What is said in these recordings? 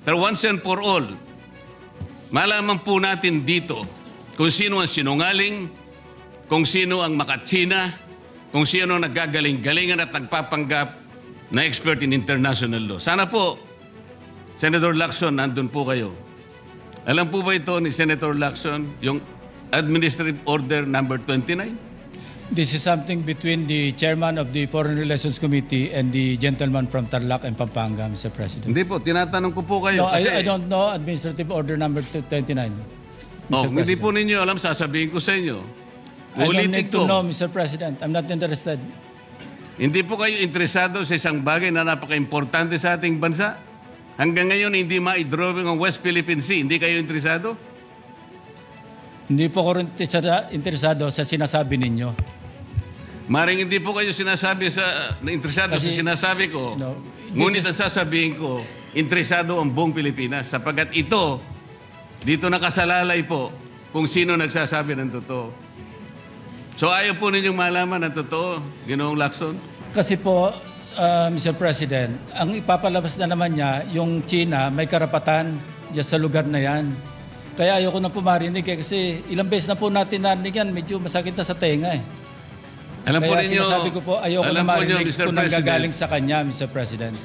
Pero once and for all, malaman po natin dito kung sino ang sinungaling, kung sino ang makatsina, kung sino ang naggagaling-galingan at nagpapanggap na expert in international law. Sana po, Senator Lacson, nandun po kayo. Alam po ba ito ni Senator Lacson, yung Administrative Order number 29? This is something between the chairman of the Foreign Relations Committee and the gentleman from Tarlac and Pampanga, Mr. President. Hindi po, tinatanong ko po kayo. No, I don't know Administrative Order number 29. Oh, Mr. hindi President. po ninyo alam, sasabihin ko sa inyo. I don't Ulitin need to ko. know, Mr. President. I'm not interested. Hindi po kayo interesado sa isang bagay na napaka-importante sa ating bansa? Hanggang ngayon, hindi ma-drawing ang West Philippine Sea. Hindi kayo interesado? Hindi po ako rin interesado sa sinasabi ninyo. Maring hindi po kayo sinasabi interesado sa Kasi, sinasabi ko. no, Ngunit ang sasabihin ko, interesado ang buong Pilipinas. Sapagkat ito, dito nakasalalay po kung sino nagsasabi ng totoo. So ayaw po ninyong malaman ang totoo, Ginoong Lacson? Kasi po, Mr. President, ang ipapalabas na naman niya, yung China, may karapatan dyan sa lugar na yan. Kaya ayoko na po marinig kasi ilang beses na po natin narinig yan, medyo masakit na sa tenga eh. Alam po Kaya ninyo, sinasabi ko po, ayoko na po ninyo, marinig Mr. kung President, nanggagaling sa kanya, Mr. President.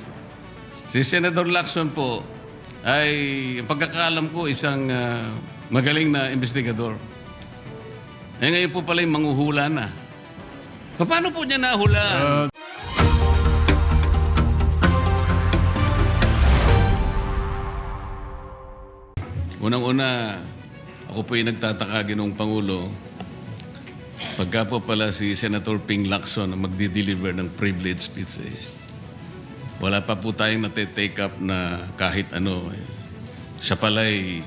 si Senator Lacson po ay, ang pagkakaalam ko, isang magaling na investigador. Eh ngayon po pala yung manghuhula na. Paano po niya nahulaan? Unang-una, ako po yung nagtataka, Ginoong Pangulo, pagka po pala si Senator Ping Lacson ang magdi-deliver ng privilege speech, wala pa po tayong nate-take up na kahit ano. Siya pala ay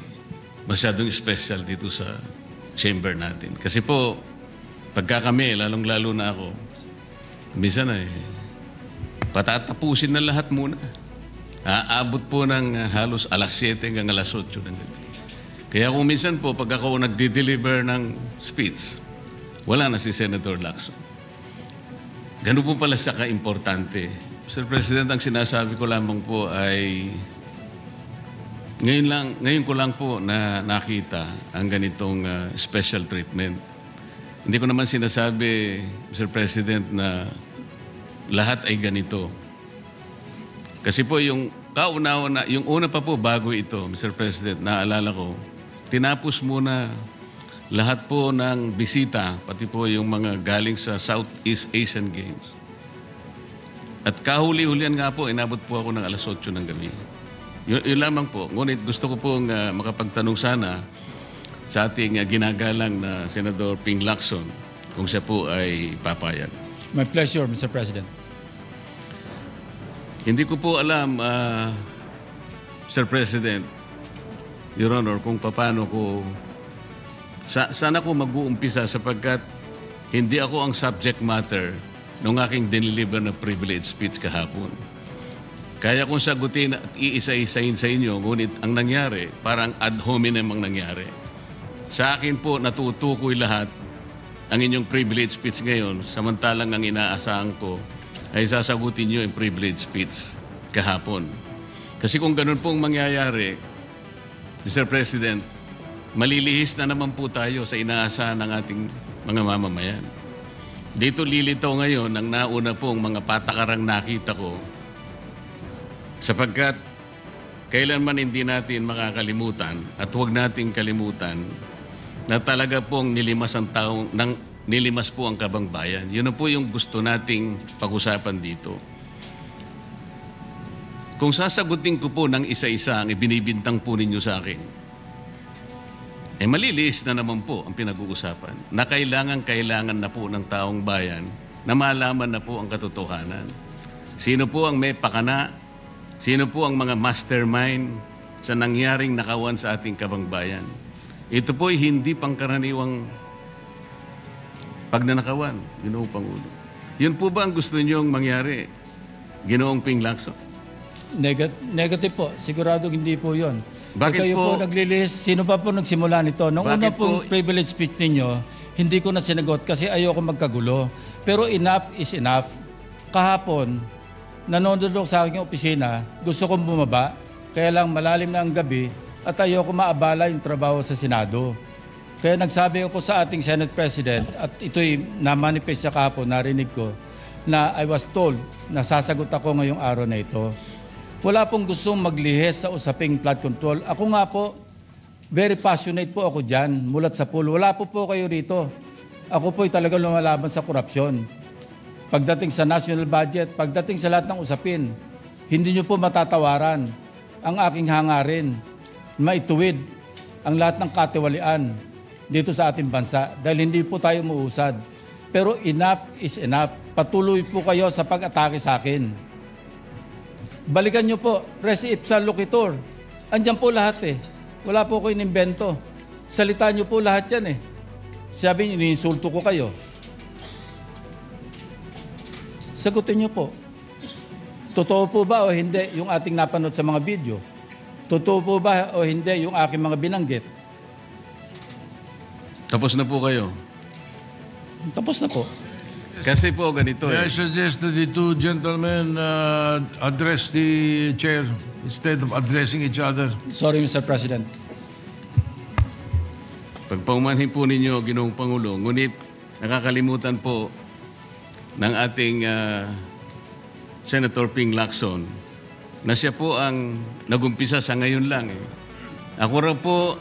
masyadong special dito sa chamber natin. Kasi po, pagka kami, lalong-lalo na ako, minsan patatapusin na lahat muna. Aabot po ng halos alas 7 hanggang alas 8 ng gabi. Kaya kung minsan po, pag ako nagdi-deliver ng speech, wala na si Senator Lacson. Ganun po pala siya ka-importante. Mr. President, ang sinasabi ko lamang po ay ngayon ko lang po na nakita ang ganitong special treatment. Hindi ko naman sinasabi, Mr. President, na lahat ay ganito. Kasi po yung kauna-una, yung una pa po bago ito, Mr. President, naalala ko, tinapos muna lahat po ng bisita, pati po yung mga galing sa Southeast Asian Games. At kahuli-hulian nga po, inabot po ako ng alas 8 ng gabi. Yun lamang po. Ngunit gusto ko pong makapagtanong sana sa ating ginagalang na Senator Ping Lacson kung siya po ay papayag. My pleasure, Mr. President. Hindi ko po alam, Sir President, Your Honor, kung paano ko sana ko mag-uumpisa sapagkat hindi ako ang subject matter ng aking diniliver na privilege speech kahapon. Kaya kong sagutin at iisa-isahin sa inyo, ngunit ang nangyari, parang ad hominem ang nangyari. Sa akin po, natutukoy lahat ang inyong privilege speech ngayon, samantalang ang inaasahan ko ay sasagutin nyo yung privilege speech kahapon. Kasi kung ganun pong mangyayari, Mr. President, malilihis na naman po tayo sa inaasahan ng ating mga mamamayan. Dito lilitaw ngayon ang nauna pong mga patakarang nakita ko sapagkat kailanman hindi natin makakalimutan at huwag nating kalimutan na talaga pong nilimas po ang kabangbayan. Yun na po yung gusto nating pag-usapan dito. Kung sasagutin ko po ng isa-isa ang ibinibintang po ninyo sa akin, maliliis na naman po ang pinag-uusapan na kailangan na po ng taong bayan na malaman na po ang katotohanan. Sino po ang may pakana? Sino po ang mga mastermind sa nangyaring nakawan sa ating kabangbayan? Ito po ay hindi pangkaraniwang pagnanakawan, Ginoong Pangulo. Yun po ba ang gusto niyong mangyari, Ginoong Ping Lacson? Negative po. Sigurado hindi po yun. Bakit kayo po? po naglilist, sino pa po nagsimula nito? Nung una Bakit pong po? privilege speech ninyo, hindi ko na sinagot kasi ayoko magkagulo. Pero enough is enough. Kahapon, nanonood ako sa aking opisina, gusto kong bumaba. Kaya lang malalim na ang gabi at ayoko maabala yung trabaho sa Senado. Kaya nagsabi ako sa ating Senate President at ito'y na-manifest niya kahapon, narinig ko, na I was told na sasagot ako ngayong araw na ito. Wala pong gustong maglihis sa usaping flood control. Ako nga po, very passionate po ako dyan, mulat sa pool. Wala po kayo rito. Ako po'y talagang lumalaban sa korupsyon. Pagdating sa national budget, pagdating sa lahat ng usapin, hindi nyo po matatawaran ang aking hangarin, maituwid ang lahat ng katiwalian dito sa ating bansa dahil hindi po tayo muusad. Pero enough is enough. Patuloy po kayo sa pag-atake sa akin. Balikan nyo po, res ipsa loquitur. Andyan po lahat eh. Wala po ko inimbento. Salita nyo po lahat yan eh. Sabi nyo, iniinsulto ko kayo. Sagutin nyo po. Totoo po ba o hindi yung ating napanood sa mga video? Totoo po ba o hindi yung aking mga binanggit? Tapos na po kayo. Tapos na po. Kasi po ganito May I eh. suggest that the two gentlemen address the chair instead of addressing each other? Sorry, Mr. President. Pagpaumanhin po ninyo, Ginoong Pangulo, ngunit nakakalimutan po ng ating Senator Ping Lacson na siya po ang nagumpisa sa ngayon lang. Eh. Ako raw po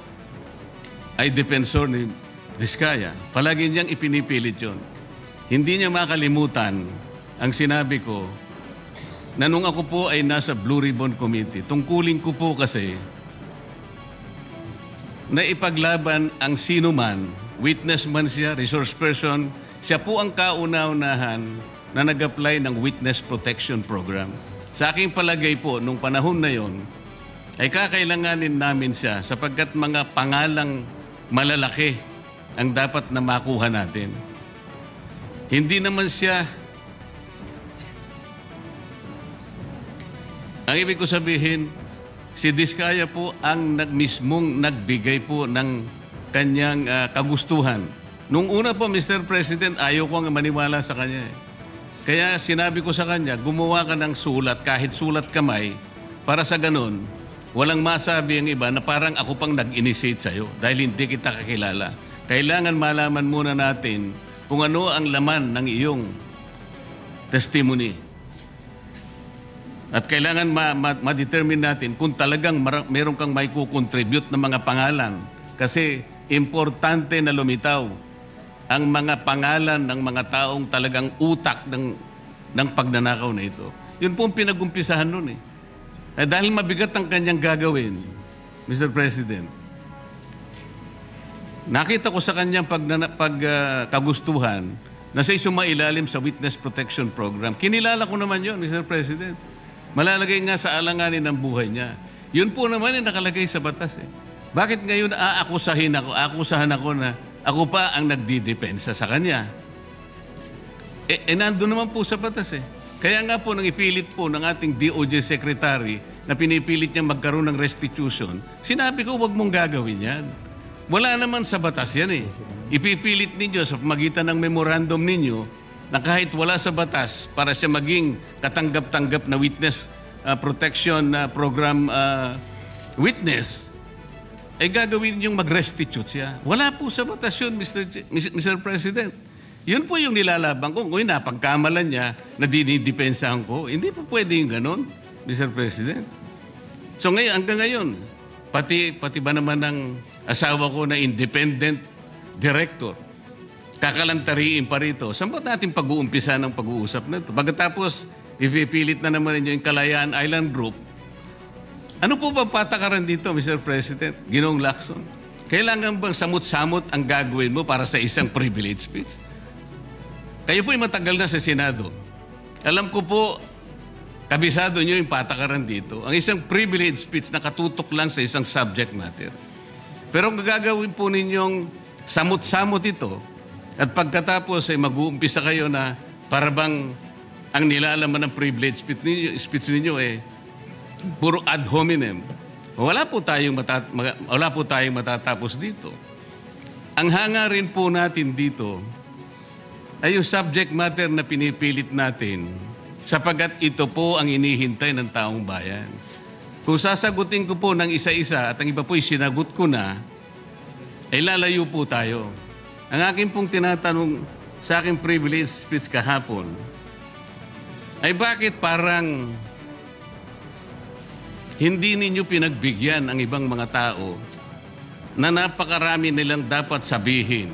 ay defensor ni Vizcaya. Palagi niyang ipinipilit yun. Hindi niya makalimutan ang sinabi ko na nung ako po ay nasa Blue Ribbon Committee, tungkulin ko po kasi na ipaglaban ang sino man, witness man siya, resource person, siya po ang kauna-unahan na nag-apply ng Witness Protection Program. Sa aking palagay po, nung panahon na yon, ay kakailanganin namin siya sapagkat mga pangalang malalaki ang dapat na makuha natin. Hindi naman siya, ang ibig ko sabihin, si Vizcaya po ang mismong nagbigay po ng kanyang kagustuhan. Nung una po, Mr. President, ayaw ko nga maniwala sa kanya. Kaya sinabi ko sa kanya, gumawa ka ng sulat, kahit sulat kamay, para sa ganun, walang masabi ang iba na parang ako pang nag-initiate sa'yo dahil hindi kita kakilala. Kailangan malaman muna natin kung ano ang laman ng iyong testimony. At kailangan ma-determine natin kung talagang meron kang may kukontribute na mga pangalan. Kasi importante na lumitaw ang mga pangalan ng mga taong talagang utak ng pagnanakaw na ito. Yun po ang pinag-umpisahan nun eh. Dahil mabigat ang kanyang gagawin, Mr. President, nakita ko sa kanyang kagustuhan na siya sumailalim sa Witness Protection Program. Kinilala ko naman yun, Mr. President. Malalagay nga sa alanganin ng buhay niya. Yun po naman ay nakalagay sa batas eh. Bakit ngayon akusahan ako na ako pa ang nagdidepensa sa kanya? Nandun naman po sa batas eh. Kaya nga po nang ipilit po ng ating DOJ Secretary na pinipilit niya magkaroon ng restitution, sinabi ko huwag mong gagawin yan. Wala naman sa batas yan eh. Ipipilit ninyo sa pamagitan ng memorandum ninyo na kahit wala sa batas para siya maging katanggap-tanggap na witness protection program witness, ay gagawin yung mag-restitute siya. Wala po sa batas yun, Mr. President. Yun po yung nilalaban ko. Kung napagkamalan niya na dinidepensahan ko, hindi po pwede yung ganon, Mr. President. So ngayon, hanggang ngayon, pati ba naman ng asawa ko na independent director, kakalantariin pa rito. Saan ba natin pag-uumpisa ng pag-uusap na ito? Pagkatapos, ipipilit na naman ninyo yung Kalayaan Island Group. Ano po ba patakaran dito, Mr. President? Ginoong Lacson? Kailangan bang samot-samot ang gagawin mo para sa isang privilege speech? Kayo po'y matagal na sa Senado. Alam ko po, kabisado nyo yung patakaran dito. Ang isang privilege speech na katutok lang sa isang subject matter. Pero ang gagawin po ninyong samot-samot ito, at pagkatapos ay mag-uumpisa kayo na para bang ang nilalaman ng privilege speech ninyo eh puro ad hominem. Wala po tayong matatapos dito. Ang hangarin po natin dito ay yung subject matter na pinipilit natin sapagkat ito po ang inihintay ng taong bayan. Kung sasagutin ko po ng isa-isa at ang iba po'y sinagot ko na, ay lalayo po tayo. Ang akin pong tinatanong sa aking privilege speech kahapon, ay bakit parang hindi ninyo pinagbigyan ang ibang mga tao na napakarami nilang dapat sabihin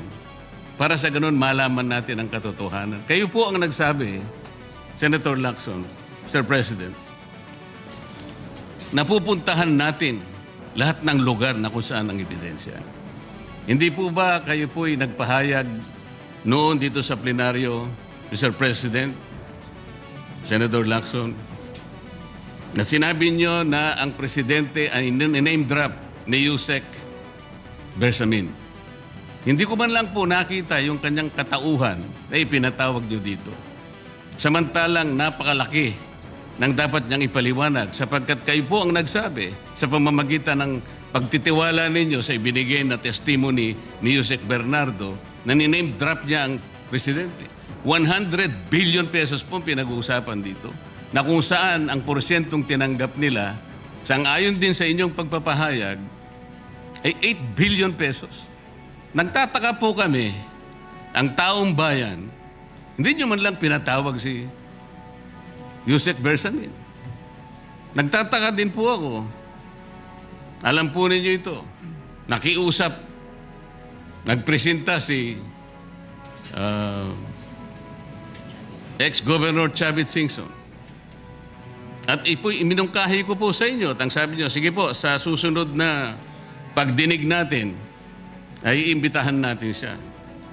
para sa ganun malaman natin ang katotohanan. Kayo po ang nagsabi, Senator Lacson, Mr. President, napupuntahan natin lahat ng lugar na kung saan ang ebidensya. Hindi po ba kayo po'y nagpahayag noon dito sa plenaryo, Mr. President, Senator Lacson, na sinabi nyo na ang presidente ay name drop ni Yusek Bersamin. Hindi ko man lang po nakita yung kanyang katauhan na ipinatawag nyo dito. Samantalang napakalaki ng dapat niyang ipaliwanag sapagkat kayo po ang nagsabi sa pamamagitan ng pagtitiwala ninyo sa ibinigay na testimony ni Yusek Bernardo na niname drop niya ang presidente. 100 billion pesos po pinag-uusapan dito na kung saan ang porsyentong tinanggap nila sang-ayon din sa inyong pagpapahayag ay 8 billion pesos. Nagtataka po kami, ang taong bayan, hindi nyo man lang pinatawag si Yusek Bersamin. Nagtataka din po ako. Alam po ninyo ito. Nakiusap, nagpresenta si ex-Governor Chavit Singson. At iminungkahi ko po sa inyo at ang sabi nyo, sige po, sa susunod na pagdinig natin, ay iimbitahan natin siya.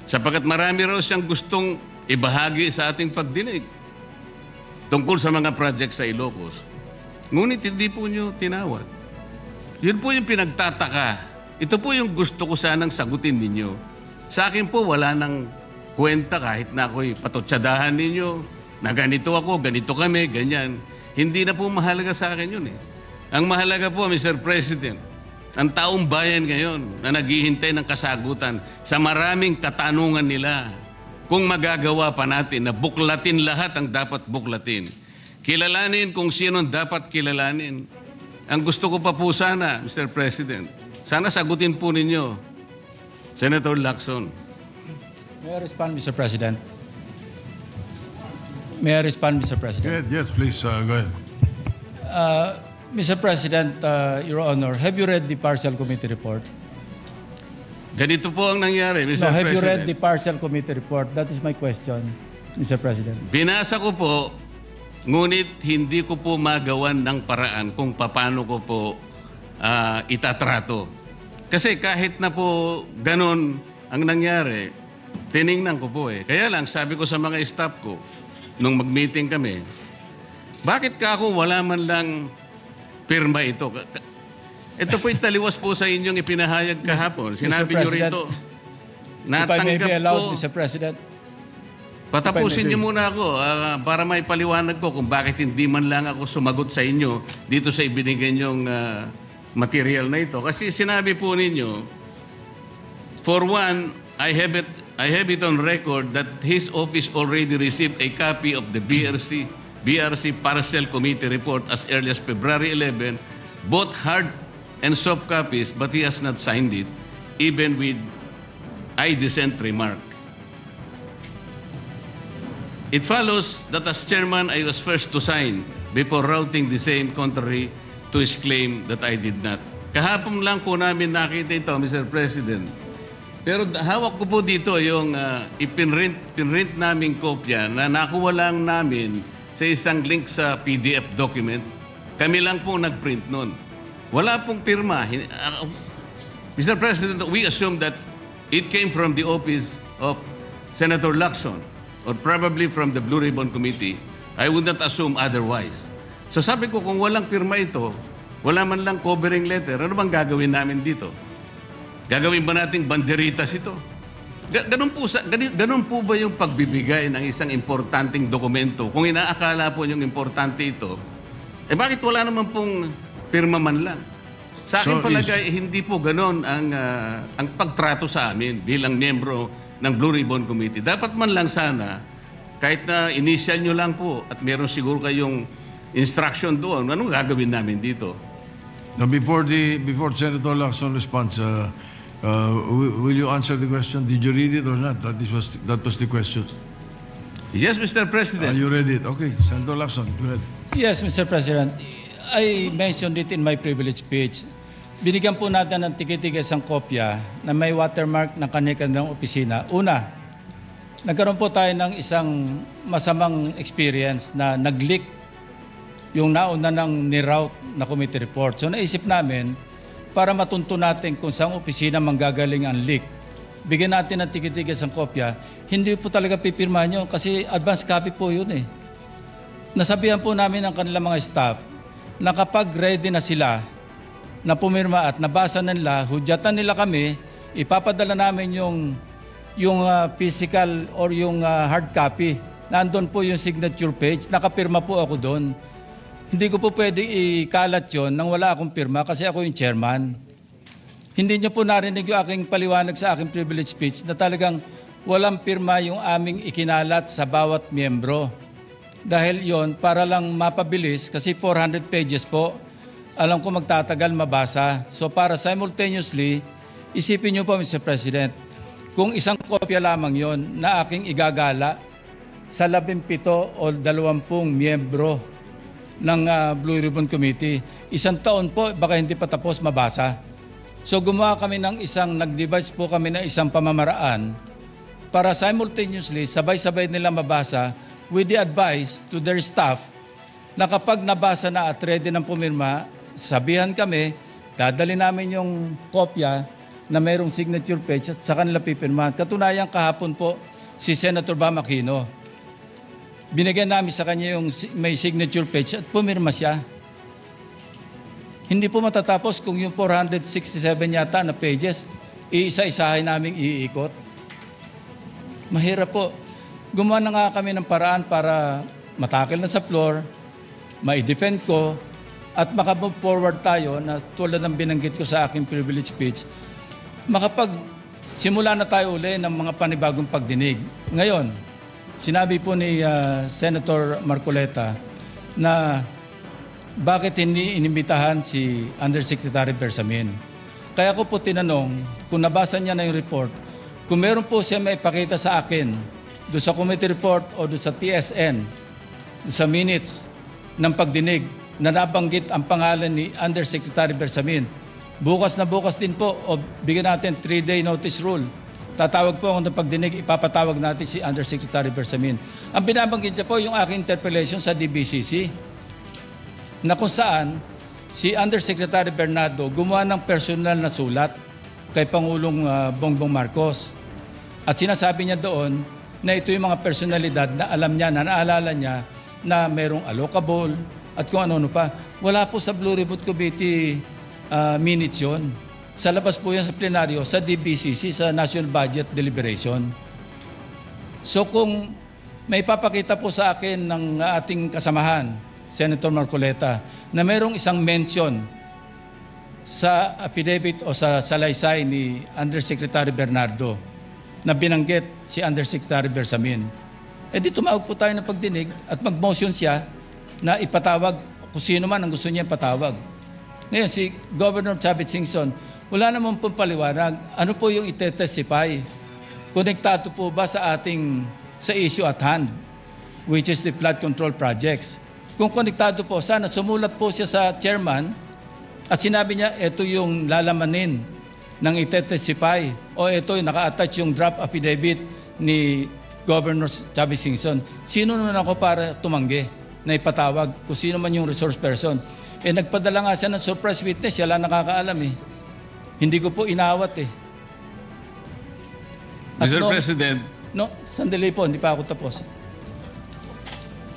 Sapagkat marami raw siyang gustong ibahagi sa ating pagdinig tungkol sa mga project sa Ilocos. Ngunit hindi po nyo tinawag. Yun po yung pinagtataka. Ito po yung gusto ko sanang sagutin ninyo. Sa akin po, wala nang kwenta kahit na ako'y patutsadahan ninyo na ganito ako, ganito kami, ganyan. Hindi na po mahalaga sa akin yun eh. Ang mahalaga po, Mr. President, ang taong bayan ngayon na naghihintay ng kasagutan sa maraming katanungan nila kung magagawa pa natin na buklatin lahat ang dapat buklatin. Kilalanin kung sino dapat kilalanin. Ang gusto ko pa po sana, Mr. President, sana sagutin po ninyo, Senator Lacson. May I respond, Mr. President? May I respond, Mr. President? Yes, please, go ahead. Mr. President, Your Honor, have you read the partial committee report? Ganito po ang nangyari, Mr. No, have President. you read the partial committee report? That is my question, Mr. President. Binasa ko po, ngunit hindi ko po magawan ng paraan kung paano ko po itatrato. Kasi kahit na po ganon ang nangyari, tiningnan ko po eh. Kaya lang, sabi ko sa mga staff ko, nung mag-meeting kami, bakit ka ako wala man lang pirma ito? Ito po taliwas po sa inyong ipinahayag kahapon. Sinabi nyo rito, If I may be natanggap allowed, ko. Mr. President. Patapusin niyo muna ako para may paliwanag ko kung bakit hindi man lang ako sumagot sa inyo dito sa ibinigay niyong material na ito. Kasi sinabi po ninyo, for one, I have it on record that his office already received a copy of the BRC Partial Committee report as early as February 11, both hard and soft copies, but he has not signed it, even with I dissent remark. It follows that as chairman, I was first to sign before routing the same contrary to his claim that I did not. Kahapon lang po namin nakita ito, Mr. President. Pero hawak ko po dito yung ipinrint naming kopya na nakuha lang namin sa isang link sa PDF document. Kami lang po nagprint nun. Wala pong pirma. Mr. President, we assume that it came from the office of Senator Lacson or probably from the Blue Ribbon Committee. I would not assume otherwise. So sabi ko, kung walang pirma ito, wala man lang covering letter, ano bang gagawin namin dito? Gagawin ba nating banderitas ito? Ganun po ba yung pagbibigay ng isang importanteng dokumento? Kung inaakala po yung importante ito, bakit wala naman pong pirma man lang? Sa akin palagay, hindi po ganun ang pagtrato sa amin bilang miyembro ng Blue Ribbon Committee. Dapat man lang sana, kahit na initial nyo lang po at meron siguro kayong instruction doon, anong gagawin namin dito? Now, before Senator Lacson responds, will you answer the question? Did you read it or not? That was the question. Yes, Mr. President. You read it. Okay, Senator Lacson, go ahead. Yes, Mr. President. I mentioned it in my privilege speech. Binigyan po natin ng tikitigis ang kopya na may watermark ng kanilang opisina. Una, nagkaroon po tayo ng isang masamang experience na nag-leak yung nauna ng niroute na committee report. So naisip namin, para matunto natin kung saan opisina manggagaling ang leak, bigyan natin ng tikitigis ang kopya. Hindi po talaga pipirmahan yun kasi advance copy po yun eh. Nasabihan po namin ang kanilang mga staff na kapag ready na sila na pumirma at nabasa nila, hudyatan nila kami, ipapadala namin yung physical or yung hard copy. Nandun po yung signature page, nakapirma po ako doon. Hindi ko po pwede ikalat yun nang wala akong pirma kasi ako yung chairman. Hindi niyo po narinig yung aking paliwanag sa aking privilege speech na talagang walang pirma yung aming ikinalat sa bawat miyembro. Dahil yon para lang mapabilis kasi 400 pages po. Alam ko magtatagal mabasa. So para simultaneously, isipin niyo po Mr. President, kung isang kopya lamang yon na aking igagala sa 17 o 20 miyembro ng Blue Ribbon Committee, isang taon po baka hindi pa tapos mabasa. So gumawa kami ng nag-devise po kami ng isang pamamaraan para simultaneously, sabay-sabay nila mabasa with the advice to their staff na kapag nabasa na at ready ng pumirma, sabihan kami, dadali namin yung kopya na mayroong signature page at sa kanila pipirmahan. Katunayan kahapon po si Senator Bam Aquino. Binigyan namin sa kanya yung may signature page at pumirma siya. Hindi po matatapos kung yung 467 yata na pages, iisa-isahin namin iikot. Mahirap po. Gumawa na nga kami ng paraan para matakil na sa floor, ma-defend ko, at makapag forward tayo na tulad ng binanggit ko sa aking privilege speech, simula na tayo uli ng mga panibagong pagdinig. Ngayon, sinabi po ni Senator Marcoleta na bakit hindi inimbitahan si Undersecretary Bersamin. Kaya ko po tinanong, kung nabasa niya na yung report, kung meron po siya may ipakita sa akin doon sa committee report o doon sa TSN, doon sa minutes ng pagdinig na nabanggit ang pangalan ni Undersecretary Bersamin. Bukas na bukas din po o bigyan natin 3-day notice rule. Tatawag po ako ng pagdinig, ipapatawag natin si Undersecretary Bersamin. Ang binabanggit niya po yung aking interpellation sa DBCC na kung saan si Undersecretary Bernardo gumawa ng personal na sulat kay Pangulong Bongbong Marcos. At sinasabi niya doon na ito yung mga personalidad na alam niya, na naalala niya na mayroong allocable at kung ano-ano pa. Wala po sa Blue Ribbon Committee minutes yun. Sa labas po yan sa plenaryo, sa DBCC, sa National Budget Deliberation. So kung may papakita po sa akin ng ating kasamahan, Senator Marcoleta, na mayroong isang mention sa affidavit o sa salaysay ni Undersecretary Bernardo na binanggit si Undersecretary Bersamin, di tumawag po tayo ng pagdinig at mag-motion siya na ipatawag kung sino man ang gusto niya ipatawag. Ngayon, si Governor Chavit Singson, wala naman pong paliwanag. Ano po yung ite-testify? Konektado po ba sa issue at hand, which is the flood control projects? Kung konektado po, sana sumulat po siya sa chairman at sinabi niya, ito yung lalamanin ng ite-testify o ito yung naka-attach yung draft affidavit ni Governor Chavit Singson. Sino naman ako para tumanggi na ipatawag kung sino man yung resource person? Nagpadala nga siya ng surprise witness, siya lang nakakaalam eh. Hindi ko po inawat eh. At Mr. President. Sandali po, hindi pa ako tapos.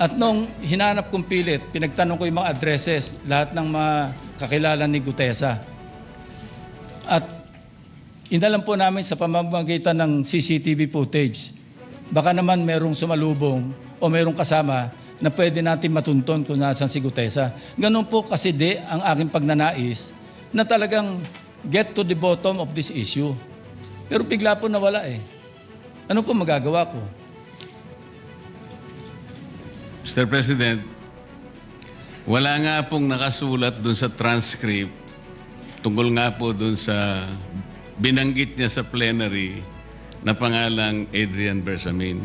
At nung hinanap kong pilit, pinagtanong ko yung mga addresses, lahat ng mga kakilala ni Gutesa. At inalam po namin sa pamamagitan ng CCTV footage, baka naman merong sumalubong o merong kasama na pwede natin matunton kung nasan si Gutesa. Ganun po kasi ang aking pagnanais na talagang get to the bottom of this issue. Pero bigla po nawala eh. Ano po magagawa ko? Mr. President, wala nga pong nakasulat dun sa transcript tungkol nga po dun sa binanggit niya sa plenary na pangalang Adrian Bersamin.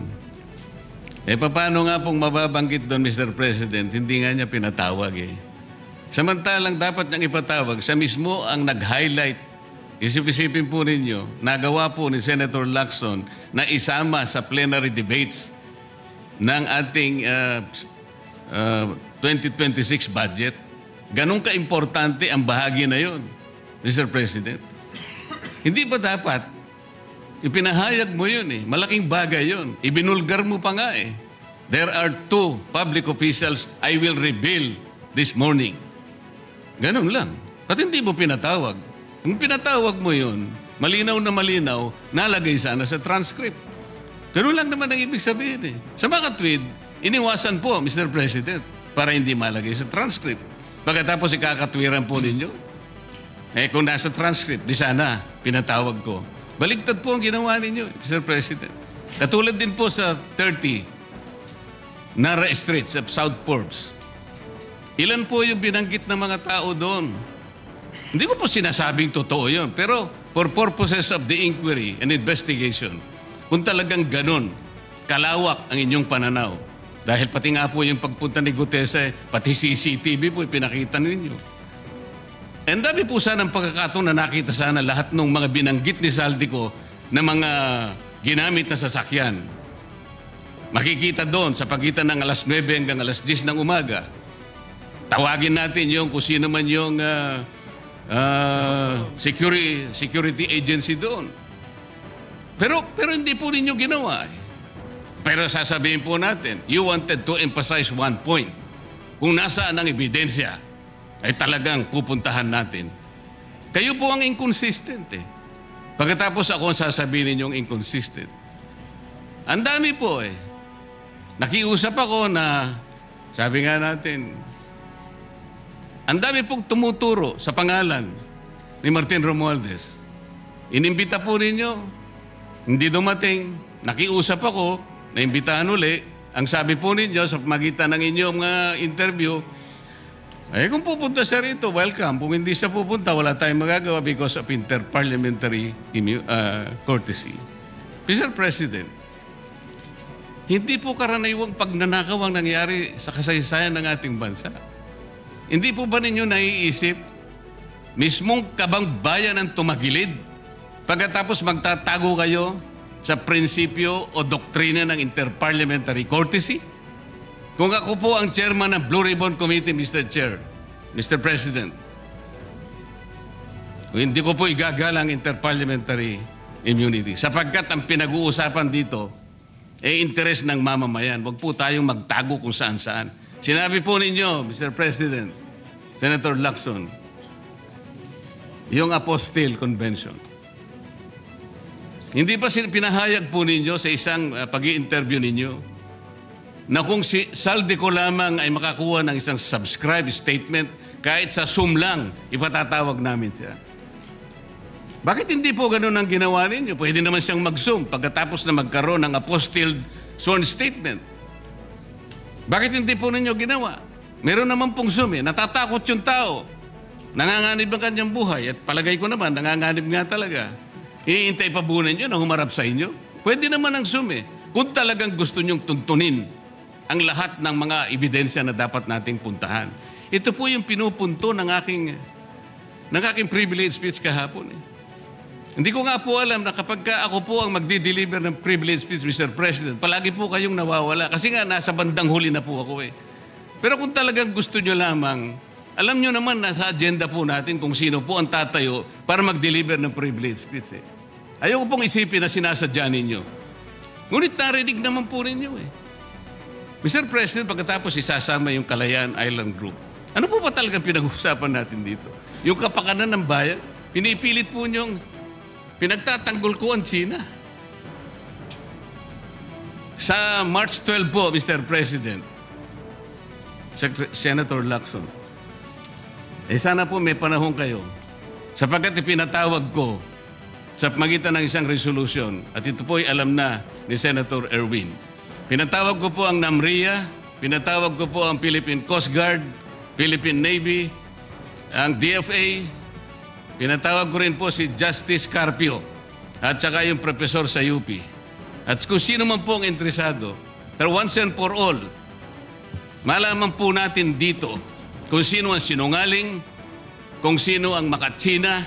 Paano nga pong mababanggit doon, Mr. President? Hindi nga niya pinatawag eh. Samantalang dapat niyang ipatawag, siya mismo ang nag-highlight. Isip-isipin po ninyo, nagawa po ni Senator Lacson na isama sa plenary debates ng ating 2026 budget. Ganun ka-importante ang bahagi na yon, Mr. President. Hindi ba dapat ipinahayag mo yun eh? Malaking bagay yun. Ibinulgar mo pa nga eh. There are 2 public officials I will reveal this morning. Ganun lang. At hindi mo pinatawag. Kung pinatawag mo yun, malinaw na malinaw, nalagay sana sa transcript. Ganun lang naman ang ibig sabihin eh. Sa mga tweet, iniwasan po, Mr. President, para hindi malagay sa transcript. Pagkatapos ikakatwiran po ninyo, kung nasa transcript, di sana pinatawag ko. Baligtad po ang ginawa ninyo, Mr. President. Katulad din po sa 30 Nara Street sa South Forbes. Ilan po yung binanggit ng mga tao doon? Hindi ko po sinasabing totoo yun, pero for purposes of the inquiry and investigation, kung talagang ganun, kalawak ang inyong pananaw, dahil pati nga po yung pagpunta ni Gutesa, pati CCTV po pinakita ninyo. And dami po sana ang pagkakataon na nakita sana lahat ng mga binanggit ni Saldico na mga ginamit na sasakyan. Makikita doon sa pagitan ng alas 9 hanggang alas 10 ng umaga. Tawagin natin yung kung sino man yung security agency doon. Pero hindi po ninyo ginawa. Pero sasabihin po natin, you wanted to emphasize one point. Kung nasaan ang ebidensya, ay talagang pupuntahan natin. Kayo po ang inconsistent eh. Pagkatapos ako ang sasabihin ninyong inconsistent. Ang dami po eh. Nakiusap ako na, sabi nga natin, ang dami pong tumuturo sa pangalan ni Martin Romualdez. Inimbita po ninyo, hindi dumating, nakiusap ako, naimbitahan uli. Ang sabi po ninyo sa magitan ng inyong interview, kung pupunta siya rito, welcome. Kung hindi siya pupunta, wala tayong magagawa because of interparliamentary courtesy. Mr. President, hindi po karaniwang pagnanakaw ang nangyari sa kasaysayan ng ating bansa. Hindi po ba ninyo naiisip, mismong kabang bayan ang tumagilid pagkatapos magtatago kayo sa prinsipyo o doktrina ng interparliamentary courtesy? Kung ako po ang chairman ng Blue Ribbon Committee, Mr. Chair, Mr. President, hindi ko po igagalang interparliamentary immunity sapagkat ang pinag-uusapan dito ay interes ng mamamayan. Huwag po tayong magtago kung saan-saan. Sinabi po ninyo, Mr. President, Senator Lacson, yung Apostille Convention. Hindi ba pinahayag po ninyo sa isang pag-i-interview ninyo na kung si Saldico lamang ay makakuha ng isang subscribe statement, kahit sa Zoom lang, ipatatawag namin siya. Bakit hindi po ganun ang ginawa ninyo? Pwede naman siyang mag-Zoom pagkatapos na magkaroon ng apostilled sworn statement. Bakit hindi po ninyo ginawa? Meron naman pong Zoom eh. Natatakot yung tao. Nanganganib ang kanyang buhay. At palagay ko naman, nanganganib nga talaga. Iintay pa po ninyo na humarap sa inyo? Pwede naman ang Zoom eh. Kung talagang gusto nyong tuntunin ang lahat ng mga ebidensya na dapat nating puntahan. Ito po yung pinupunto ng aking privilege speech kahapon eh. Hindi ko nga po alam na kapag ako po ang magdi-deliver ng privilege speech, Mr. President, palagi po kayong nawawala. Kasi nga, nasa bandang huli na po ako eh. Pero kung talagang gusto nyo lamang, alam nyo naman na sa agenda po natin kung sino po ang tatayo para mag-deliver ng privilege speech eh. Ayaw ko pong isipin na sinasadya ninyo. Ngunit narinig naman po ninyo eh. Mr. President, pagkatapos isasama yung Kalayaan Island Group, ano po ba talagang pinag-uusapan natin dito? Yung kapakanan ng bayan, pinipilit po nyong pinagtatanggol ko ang China. Sa March 12 po, Mr. President, Senator Lacson, sana po may panahon kayo sapagkat ipinatawag ko sa magitan ng isang resolution at ito po ay alam na ni Senator Erwin. Pinatawag ko po ang NAMRIA, pinatawag ko po ang Philippine Coast Guard, Philippine Navy, ang DFA, pinatawag ko rin po si Justice Carpio at saka yung professor sa UP. At kung sino man po ang interesado, pero once and for all, malaman po natin dito kung sino ang sinungaling, kung sino ang makatsina,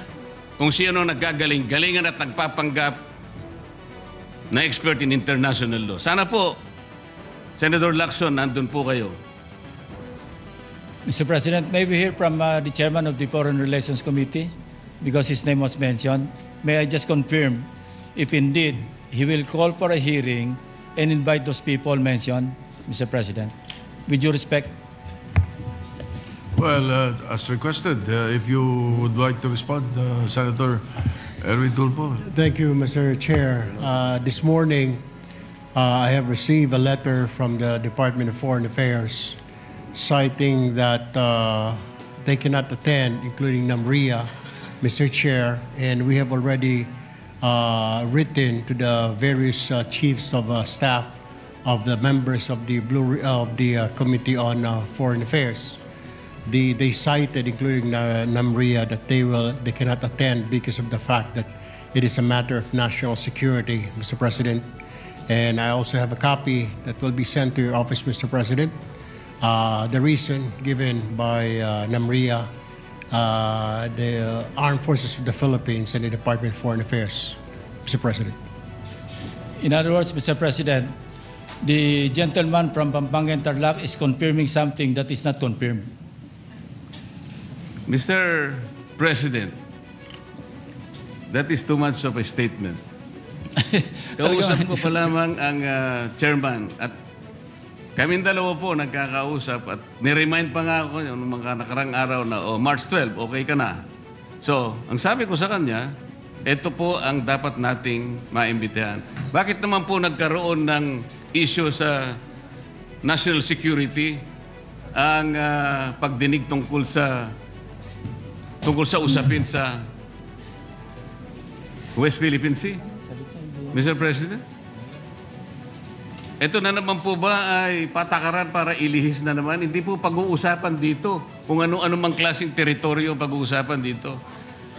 kung sino ang naggagaling-galingan at nagpapanggap na expert in international law. Sana po, Senator Lacson, nandun po kayo. Mr. President, may we hear from the chairman of the Foreign Relations Committee because his name was mentioned. May I just confirm if indeed he will call for a hearing and invite those people mentioned, Mr. President? With due respect. Well, as requested, if you would like to respond, Senator Erwin Tulfo. Thank you, Mr. Chair. This morning, I have received a letter from the Department of Foreign Affairs citing that they cannot attend, including NAMRIA, Mr. Chair, and we have already written to the various chiefs of staff of the members of the Committee on Foreign Affairs. They cited, including NAMRIA, that they cannot attend because of the fact that it is a matter of national security, Mr. President. And I also have a copy that will be sent to your office, Mr. President. The reason given by NAMRIA, the Armed Forces of the Philippines, and the Department of Foreign Affairs, Mr. President. In other words, Mr. President, the gentleman from Pampanga and Tarlac is confirming something that is not confirmed. Mr. President, that is too much of a statement. Kausap ko pa lamang ang chairman at kaming dalawa po nagkakausap at niremind pa nga ako yung mga nakarang araw na March 12, okay ka na. So, ang sabi ko sa kanya, ito po ang dapat nating maimbitahan. Bakit naman po nagkaroon ng issue sa national security ang pagdinig tungkol sa usapin sa West Philippine Sea? Mr. President? Ito na naman po ba ay patakaran para ilihis na naman? Hindi po pag-uusapan dito kung ano-ano mang klaseng teritoryo ang pag-uusapan dito.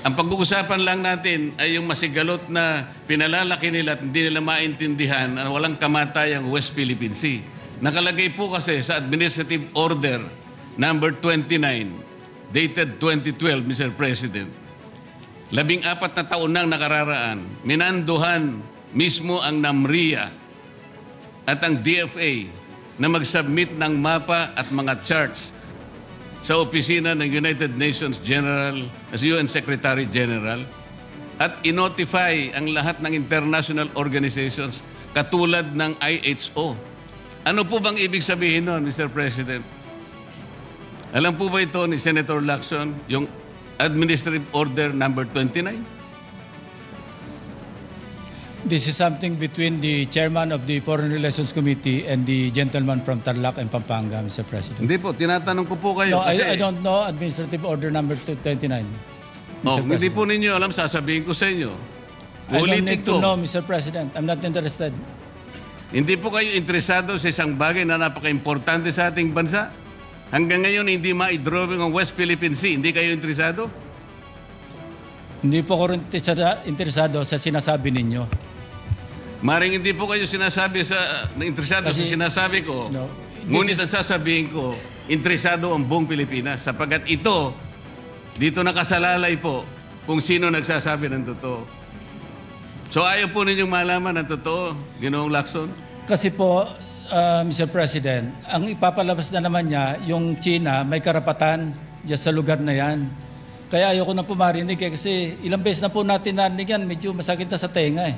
Ang pag-uusapan lang natin ay yung masigalot na pinalalaki nila at hindi nila maintindihan na walang kamatay ang West Philippine Sea. Nakalagay po kasi sa Administrative Order number 29, dated 2012, Mr. President. 14 na taon nang nakararaan, minanduhan mismo ang NAMRIA at ang DFA na mag-submit ng mapa at mga charts sa opisina ng United Nations General, as UN Secretary General, at inotify ang lahat ng international organizations katulad ng IHO. Ano po bang ibig sabihin nun, Mr. President? Alam po ba ito ni Senator Lacson, yung Administrative Order number 29? This is something between the chairman of the Foreign Relations Committee and the gentleman from Tarlac and Pampanga, Mr. President. Hindi po, tinatanong ko po kayo No, kasi... I don't know Administrative Order number 29. Hindi po ninyo alam, sasabihin ko sa inyo. I don't Ulitin need to ko, know, Mr. President. I'm not interested. hindi po kayo interesado sa isang bagay na napaka-importante sa ating bansa? Hanggang ngayon, hindi ma-drawing ang West Philippine Sea. Hindi kayo interesado? Hindi po ako rin interesado sa sinasabi ninyo. Maring hindi po kayo interesado Kasi- sa sinasabi ko. No, Ngunit this ang sasabihin ko, interesado ang buong Pilipinas sapagkat ito, dito nakasalalay po kung sino nagsasabi ng totoo. So ayaw po ninyong malaman ang totoo, Ginoong Lacson? Kasi po, Mr. President, ang ipapalabas na naman niya, yung China, may karapatan dyan sa lugar na yan. Kaya ayoko na po marinig kasi ilang beses na po natin narinig yan, medyo masakit na sa tenga eh.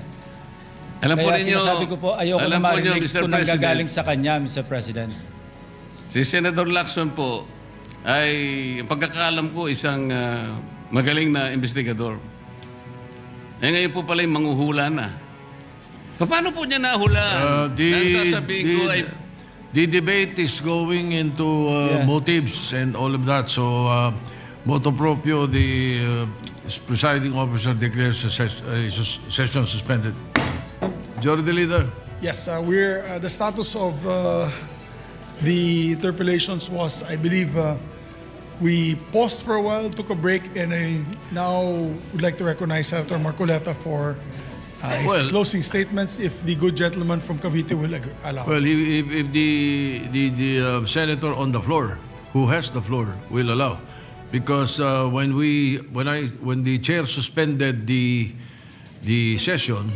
Alam po Kaya ninyo, sinasabi ko po, ayoko na alam po ninyo, marinig Mr. kung President, nanggagaling sa kanya, Mr. President. si Senator Lacson po ay, ang pagkakaalam ko, isang magaling na investigador. Eh ngayon po pala yung manghuhula na. Paano po niya nahulaan? Ang sasabihin ko ay... The debate is going into Yeah. motives and all of that. So, motu proprio, the presiding officer declares the session suspended. Majority Leader. Yes, the status of the interpellations was, I believe, We paused for a while, took a break, and I now would like to recognize Senator Marcoleta for his Well- closing statements, if the good gentleman from Cavite will allow. Well, if the senator on the floor, who has the floor, will allow, because when the chair suspended the session,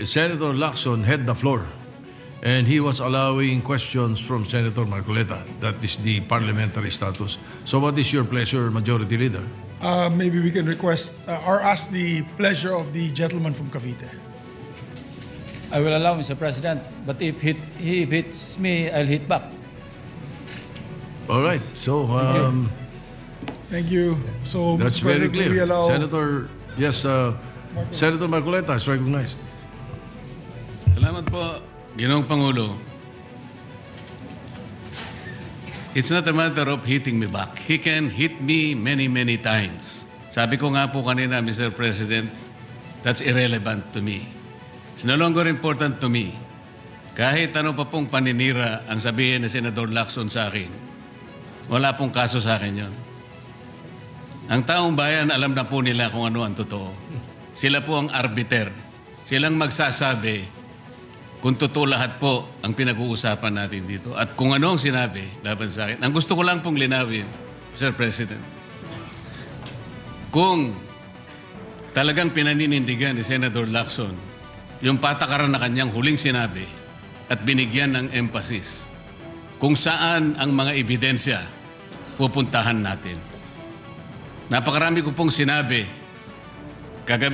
Senator Lacson had the floor, and he was allowing questions from Senator Marcoleta. That is the parliamentary status. So, what is your pleasure, Majority Leader? Maybe we can request or ask the pleasure of the gentleman from Cavite. I will allow, Mr. President, but if he hits me, I'll hit back. All right. So. Thank you. So, That's Mr. very President, will we clear. allow... Senator, yes, Senator Marcoleta is recognized. Salamat po, Ginoong Pangulo. It's not a matter of hitting me back. He can hit me many, many times. Sabi ko nga po kanina, Mr. President, that's irrelevant to me. It's no longer important to me. Kahit ano pa pong paninira ang sabihin ni Senador Lacson sa akin, wala pong kaso sa akin yon. Ang taong bayan, alam na po nila kung ano ang totoo. Sila po ang arbiter. Silang magsasabi kung totoo lahat po ang pinag-uusapan natin dito. At kung ano ang sinabi laban sa akin. Ang gusto ko lang pong linawin, Mr. President, kung talagang pinaninindigan ni Senator Lacson yung patakaran na kanyang huling sinabi at binigyan ng emphasis kung saan ang mga ebidensya pupuntahan natin. Napakarami ko pong sinabi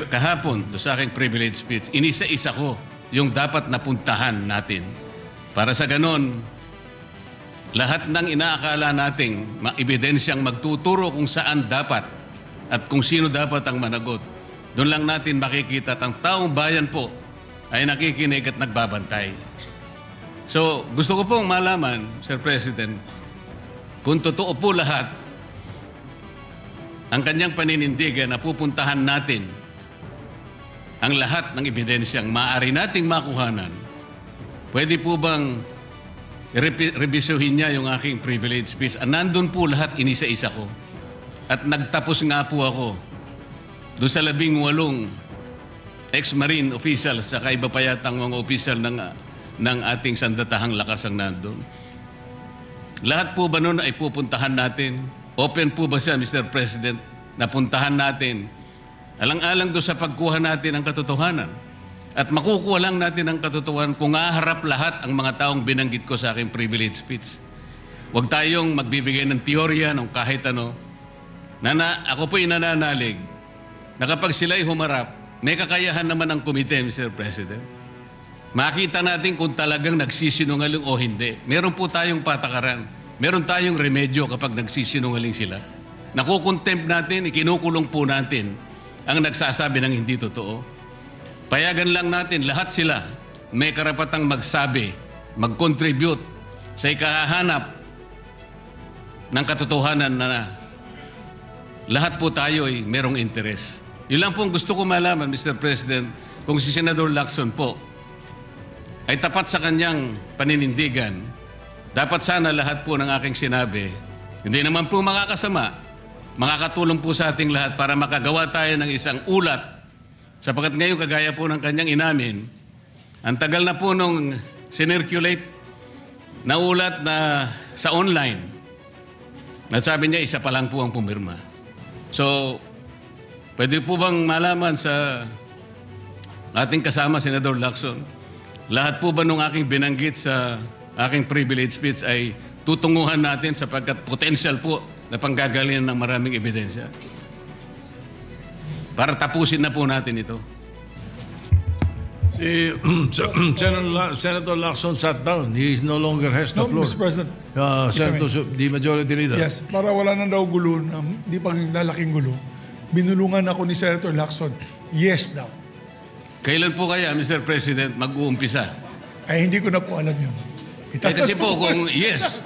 kahapon do sa aking privilege speech, inisa-isa ko yung dapat napuntahan natin. Para sa ganon, lahat ng inaakala nating ebidensyang magtuturo kung saan dapat at kung sino dapat ang managot, doon lang natin makikita at ang taong bayan po ay nakikinig at nagbabantay. So, gusto ko pong malaman, Sir President, kung totoo po lahat ang kanyang paninindigan na pupuntahan natin ang lahat ng ebidensyang maaari nating makuhanan, pwede po bang revisyuhin niya yung aking privilege speech? Nandun po lahat, inisa-isa ko. At nagtapos nga po ako doon sa 18 ex-marine officials at iba pa yatang mga official ng ating sandatahang lakas ang nandun. Lahat po ba nun ay pupuntahan natin? Open po ba siya, Mr. President, na puntahan natin alang-alang doon sa pagkuha natin ng katotohanan? At makukuha lang natin ang katotohanan kung haharap lahat ang mga taong binanggit ko sa aking privilege speech. Huwag tayong magbibigay ng teorya ng kahit ano. Ako po'y nananalig na kapag sila'y humarap, may kakayahan naman ang komite, Mr. President. Makita natin kung talagang nagsisinungaling o hindi. Meron po tayong patakaran. Meron tayong remedyo kapag nagsisinungaling sila. Nakukontempt natin, ikinukulong po natin ang nagsasabi ng hindi totoo. Payagan lang natin, lahat sila may karapatang magsabi, mag-contribute sa ikahahanap ng katotohanan na lahat po tayo ay merong interes. Yun lang pong gusto ko malaman, Mr. President, kung si Senador Lacson po ay tapat sa kanyang paninindigan, dapat sana lahat po ng aking sinabi, hindi naman po makakasama, makakatulong po sa ating lahat para makagawa tayo ng isang ulat. Sapagkat ngayon, kagaya po ng kanyang inamin, ang tagal na po nung sinirculate na ulat na sa online. At sabi niya, isa pa lang po ang pumirma. So, pwede po bang malaman sa ating kasama, Senador Lacson, lahat po ba nung aking binanggit sa aking privilege speech ay tutunguhan natin sapagkat potential po na panggagalingan ng maraming ebidensya? Para tapusin na po natin ito. Senator Lacson sat down. He no longer has the No, floor. Mr. President. Senator, the Majority Leader. Yes, para wala na daw gulo, na di pa lalaking gulo, binulungan ako ni Senator Lacson. Yes daw. Kailan po kaya, Mr. President, mag-uumpisa? Ay, hindi ko na po alam yun. Kasi po kung yes,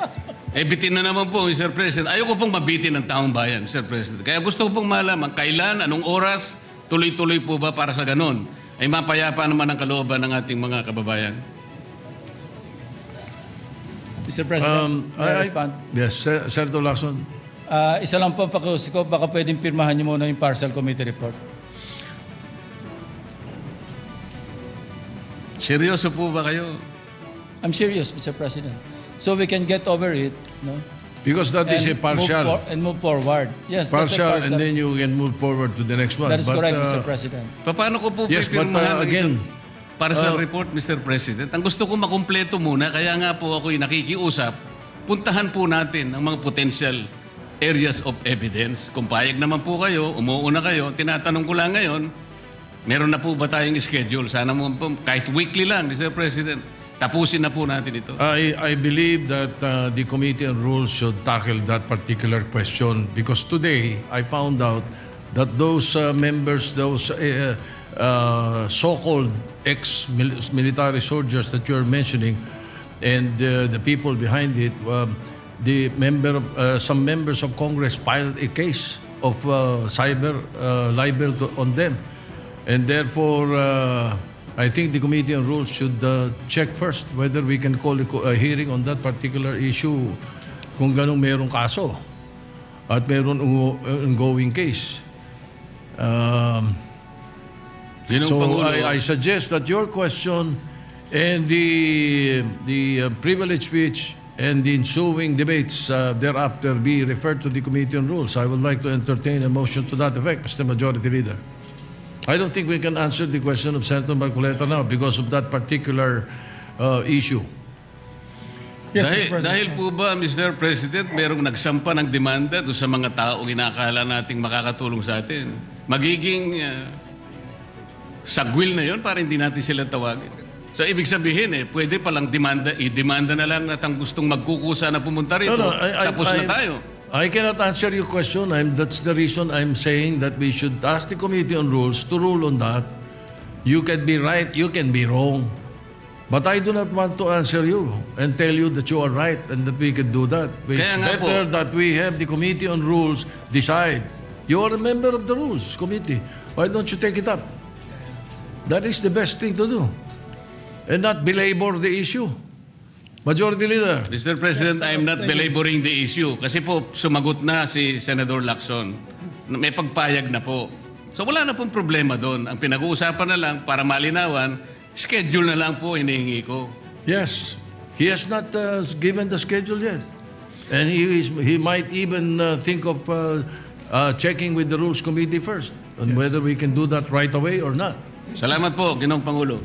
bitin na naman po, Mr. President. Ayoko pong mabitin ng taong bayan, Mr. President. Kaya gusto ko pong malaman kailan, anong oras, tuloy-tuloy po ba para sa ganon ay mapayapa naman ang kalooban ng ating mga kababayan. Mr. President, may I respond? Yes, Senator Lacson. Isa lang po ang pakiusap ko, baka pwedeng pirmahan niyo muna yung partial committee report. Seryoso po ba kayo? I'm serious, Mr. President. So we can get over it, no? Because that is a partial. Move forward. Yes, that's a Partial, and then you can move forward to the next one. That is But, correct, Mr. President. Paano ko po Yes, but, pipirmahan ang again, isang partial report, Mr. President? Ang gusto ko makumpleto muna, kaya nga po ako'y nakikiusap, puntahan po natin ang mga potential areas of evidence. Kung payag naman po kayo, umuuna kayo, tinatanong ko lang ngayon, meron na po ba tayong schedule? Sana mo po, kahit weekly lang, Mr. President, tapusin na po natin ito. I believe that the Committee on Rules should tackle that particular question because today I found out that those members, those so-called ex-military soldiers that you're mentioning and the people behind it, some members of Congress filed a case of cyber libel on them. And therefore, I think the Committee on Rules should check first whether we can call a hearing on that particular issue kung ganong merong kaso at meron ongoing case. Yun ang So Pangulo. I suggest that your question and the privilege speech and the ensuing debates thereafter be referred to the Committee on Rules. I would like to entertain a motion to that effect, Mr. Majority Leader. I don't think we can answer the question of Senator Marcoleta now because of that particular issue. Yes, Mr. dahil, President. dahil po ba, Mr. President, merong nagsampa ng demanda doon sa mga taong inakala nating makakatulong sa atin? Magiging sagwil na yon para hindi natin sila tawagin. So, ibig sabihin pwede palang i-demanda na lang at ang gustong magkukusa na pumunta rito, tapos na tayo. I cannot answer your question. That's the reason I'm saying that we should ask the Committee on Rules to rule on that. You can be right, you can be wrong. But I do not want to answer you and tell you that you are right and that we can do that. It's Kaya nga better po. that we have the Committee on Rules decide. You are a member of the Rules Committee. Why don't you take it up? That is the best thing to do. And not belabor the issue. Majority Leader. Mr. President, I'm not belaboring the issue. Kasi po, sumagot na si Senator Lacson. May pagpayag na po. So wala na pong problema doon. Ang pinag-uusapan na lang, para malinawan, schedule na lang po hinihingi ko. Yes, he has not given the schedule yet, and he might even think of checking with the Rules Committee first on whether we can do that right away or not. Salamat po, Ginoong Pangulo.